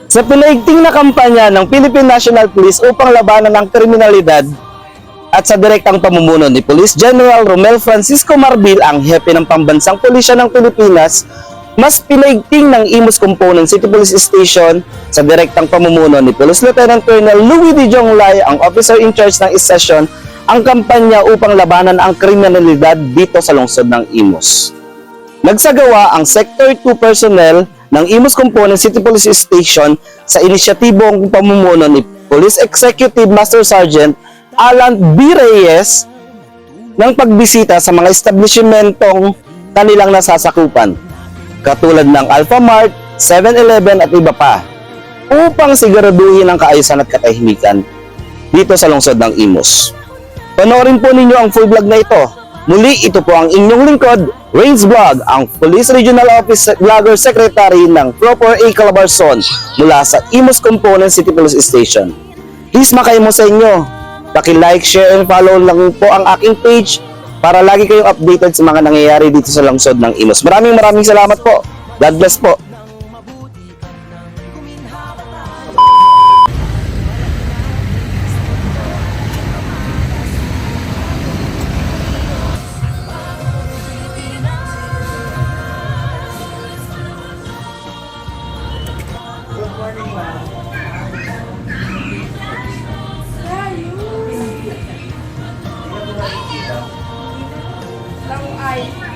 Sa pinaigting na kampanya ng Philippine National Police upang labanan ang kriminalidad at sa direktang pamumuno ni Police General Romel Francisco Marbil, ang hepe ng pambansang pulisya ng Pilipinas, mas pinaigting ng Imus Component City Police Station sa direktang pamumuno ni Police Lieutenant Colonel Louis D. Jonglay, ang officer in charge ng session, ang kampanya upang labanan ang kriminalidad dito sa lungsod ng Imus. Nagsagawa ang Sector 2 personnel ng Imus Component City Police Station sa inisyatibong pamumuno ni Police Executive Master Sergeant Alan B. Reyes ng pagbisita sa mga establishmentong kanilang nasasakupan, katulad ng Alpha Mart, 7-Eleven at iba pa, upang siguraduhin ang kaayusan at katahimikan dito sa lungsod ng Imus. Panoorin po ninyo ang full vlog na ito. Muli, ito po ang inyong lingkod, Rains Vlog, ang Police Regional Office Vlogger Secretary ng Proper A. Calabarzon mula sa Imus Component City Police Station. Please makain mo sa inyo. Paki-like, share, and follow lang po ang aking page para lagi kayong updated sa mga nangyayari dito sa lungsod ng Imus. Maraming salamat po. God bless po. Lang ay